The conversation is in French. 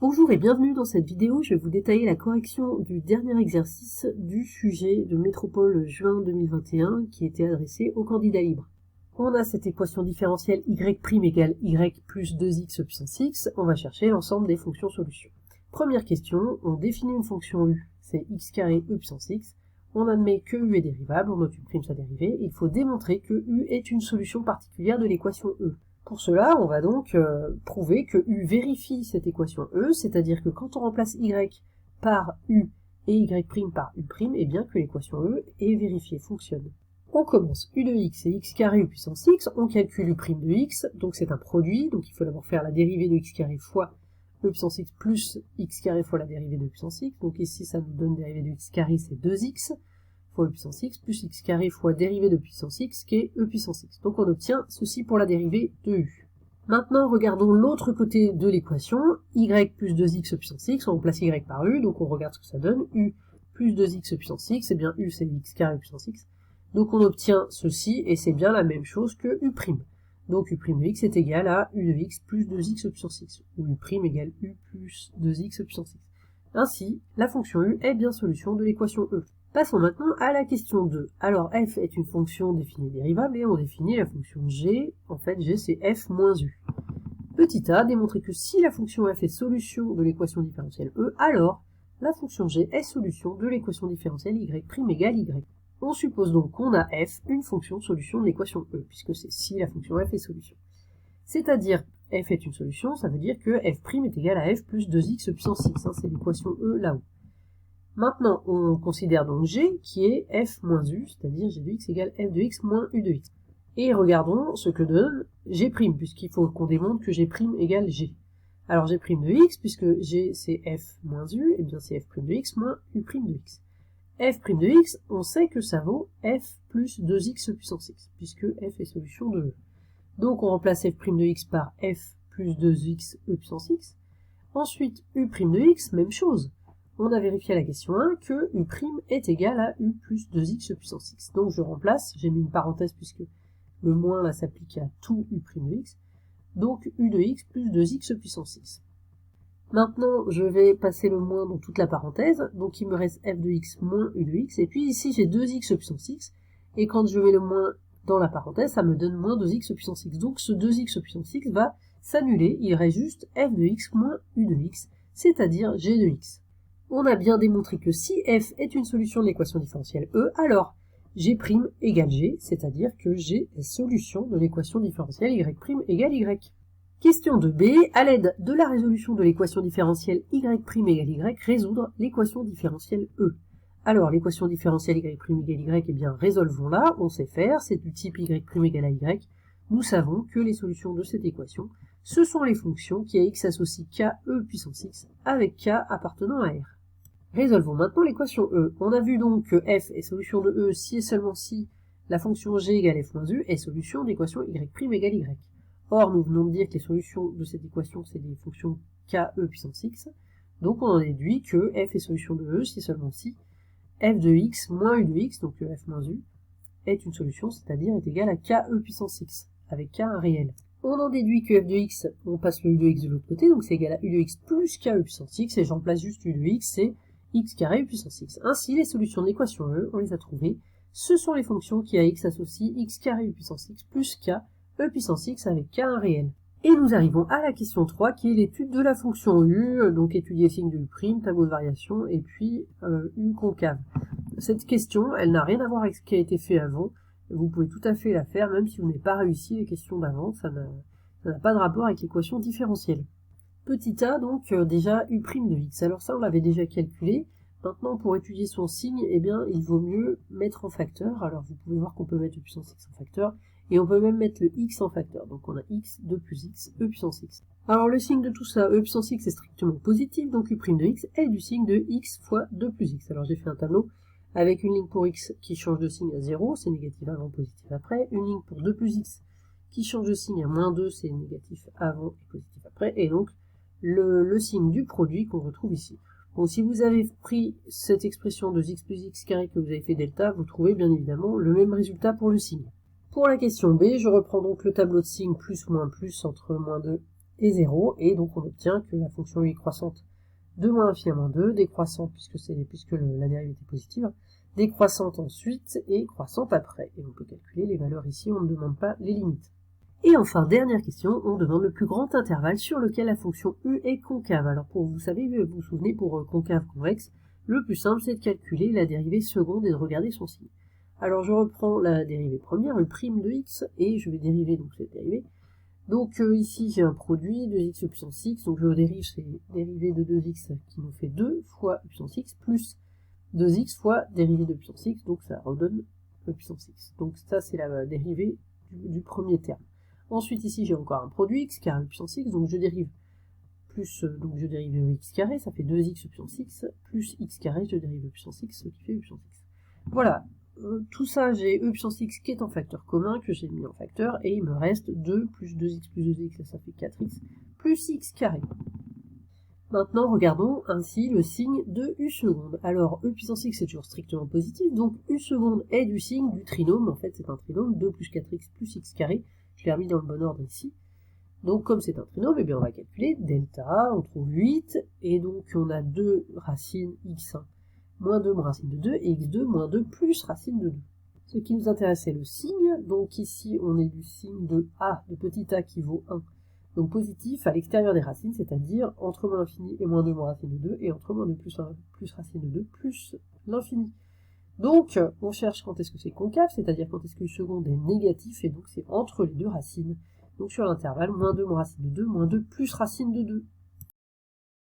Bonjour et bienvenue dans cette vidéo, je vais vous détailler la correction du dernier exercice du sujet de Métropole juin 2021 qui était adressé aux candidats libres. On a cette équation différentielle y' égale y plus 2x puissance x, on va chercher l'ensemble des fonctions solutions. Première question, on définit une fonction u, c'est x carré e puissance x, on admet que u est dérivable, on note u' sa dérivée, il faut démontrer que u est une solution particulière de l'équation e. Pour cela, on va donc prouver que u vérifie cette équation e, c'est-à-dire que quand on remplace y par u et y' par u', et bien que l'équation e est vérifiée, fonctionne. On commence u de x et x carré e puissance x, on calcule u' de x, donc c'est un produit, donc il faut d'abord faire la dérivée de x carré fois e puissance x plus x carré fois la dérivée de e puissance x, donc ici ça nous donne dérivée de x carré, c'est 2x, fois e puissance x, plus x carré fois dérivée de puissance x, qui est e puissance x. Donc on obtient ceci pour la dérivée de u. Maintenant, regardons l'autre côté de l'équation, y plus 2x puissance x, on remplace y par u, donc on regarde ce que ça donne, u plus 2x puissance x, et bien u c'est x carré puissance x, donc on obtient ceci, et c'est bien la même chose que u'. Donc u' de x est égal à u de x plus 2x puissance x, ou u' égale u plus 2x puissance x. Ainsi, la fonction u est bien solution de l'équation e. Passons maintenant à la question 2. Alors f est une fonction définie dérivable et on définit la fonction g. En fait, g c'est f moins u. Petit a, démontrer que si la fonction f est solution de l'équation différentielle e, alors la fonction g est solution de l'équation différentielle y' égale y. On suppose donc qu'on a f une fonction solution de l'équation e, puisque c'est si la fonction f est solution. C'est-à-dire f est une solution, ça veut dire que f' est égal à f plus 2x puissance x, c'est l'équation e là-haut. Maintenant, on considère donc g qui est f moins u, c'est-à-dire g de x égale f de x moins u de x. Et regardons ce que donne g', puisqu'il faut qu'on démontre que g' égale g. Alors g' de x, puisque g c'est f moins u, et bien c'est f' de x moins u' de x. F' de x, on sait que ça vaut f plus 2x puissance x, puisque f est solution de e. Donc on remplace f' de x par f plus 2x e puissance x. Ensuite, u' de x, même chose. On a vérifié à la question 1 que u' est égal à u plus 2x puissance x. Donc je remplace, j'ai mis une parenthèse puisque le moins là s'applique à tout u' de x. Donc u de x plus 2x puissance x. Maintenant, je vais passer le moins dans toute la parenthèse. Donc il me reste f de x moins u de x. Et puis ici j'ai 2x puissance x. Et quand je mets le moins dans la parenthèse, ça me donne moins 2x puissance x. Donc ce 2x puissance x va s'annuler. Il reste juste f de x moins u de x, c'est-à-dire g de x. On a bien démontré que si f est une solution de l'équation différentielle e, alors g' égale g, c'est-à-dire que g est solution de l'équation différentielle y' égale y. Question 2b, à l'aide de la résolution de l'équation différentielle y' égale y, résoudre l'équation différentielle e. Alors l'équation différentielle y' égale y, eh bien résolvons-la, on sait faire, c'est du type y' égale à y. Nous savons que les solutions de cette équation, ce sont les fonctions qui à x associent k e puissance x avec k appartenant à r. Résolvons maintenant l'équation e. On a vu donc que f est solution de e si et seulement si la fonction g égale f moins u est solution de l'équation y' égale y. Or, nous venons de dire que les solutions de cette équation, c'est des fonctions k e puissance x. Donc on en déduit que f est solution de e si et seulement si f de x moins u de x, donc f moins u, est une solution, c'est-à-dire est égale à k e puissance x, avec k un réel. On en déduit que f de x, on passe le u de x de l'autre côté, donc c'est égal à u de x plus k e puissance x, et j'en place juste u de x, c'est x carré puissance x. Ainsi, les solutions de l'équation e, on les a trouvées. Ce sont les fonctions qui à x associent x carré puissance x plus k e puissance x avec k un réel. Et nous arrivons à la question 3 qui est l'étude de la fonction u, donc étudier le signe de u', tableau de variation, et puis u concave. Cette question, elle n'a rien à voir avec ce qui a été fait avant. Vous pouvez tout à fait la faire, même si vous n'avez pas réussi les questions d'avant, ça n'a pas de rapport avec l'équation différentielle. Petit a, donc déjà u' de x. Alors ça, on l'avait déjà calculé. Maintenant, pour étudier son signe, eh bien, il vaut mieux mettre en facteur. Alors, vous pouvez voir qu'on peut mettre e puissance x en facteur, et on peut même mettre le x en facteur. Donc, on a x, 2 plus x, e puissance x. Alors, le signe de tout ça, e puissance x est strictement positif, donc u' de x est du signe de x fois 2 plus x. Alors, j'ai fait un tableau avec une ligne pour x qui change de signe à 0, c'est négatif avant, positif après. Une ligne pour 2 plus x qui change de signe à moins 2, c'est négatif avant et positif après. Et donc, le signe du produit qu'on retrouve ici. Bon, si vous avez pris cette expression de x plus x carré que vous avez fait delta, vous trouvez bien évidemment le même résultat pour le signe. Pour la question B, je reprends donc le tableau de signes plus ou moins plus entre moins 2 est 0, et donc on obtient que la fonction u est croissante de moins l'infini à moins 2, décroissante puisque la dérivée était positive, décroissante ensuite et croissante après. Et on peut calculer les valeurs ici, on ne demande pas les limites. Et enfin, dernière question, on demande le plus grand intervalle sur lequel la fonction u est concave. Alors vous vous souvenez, pour concave convexe, le plus simple c'est de calculer la dérivée seconde et de regarder son signe. Alors je reprends la dérivée première, u' de x, et je vais dériver donc cette dérivée. Donc ici j'ai un produit, 2x puissance x, donc je dérive, c'est dérivée de 2x qui nous fait 2 fois e puissance x, plus 2x fois dérivée de puissance x, donc ça redonne e puissance x. Donc ça c'est la dérivée du premier terme. Ensuite ici j'ai encore un produit x carré e puissance x, donc je dérive donc je dérive x carré, ça fait 2x e puissance x, plus x carré, je dérive e puissance x, ce qui fait e puissance x. Voilà. Tout ça, j'ai e puissance x qui est en facteur commun, que j'ai mis en facteur, et il me reste 2 plus 2x plus 2x, ça fait 4x, plus x carré. Maintenant, regardons ainsi le signe de u seconde. Alors, e puissance x est toujours strictement positif, donc u seconde est du signe du trinôme, en fait c'est un trinôme, 2 plus 4x plus x carré, je l'ai remis dans le bon ordre ici. Donc comme c'est un trinôme, eh bien on va calculer delta, on trouve 8, et donc on a 2 racines x1 moins 2 moins racine de 2, et x2 moins 2 plus racine de 2. Ce qui nous intéresse, c'est le signe. Donc ici, on est du signe de a, de petit a qui vaut 1. Donc positif à l'extérieur des racines, c'est-à-dire entre moins l'infini et moins 2 moins racine de 2, et entre moins 2 plus 1 plus racine de 2 plus l'infini. Donc, on cherche quand est-ce que c'est concave, c'est-à-dire quand est-ce que u seconde est négatif, et donc c'est entre les deux racines. Donc sur l'intervalle, moins 2 moins racine de 2, moins 2 plus racine de 2.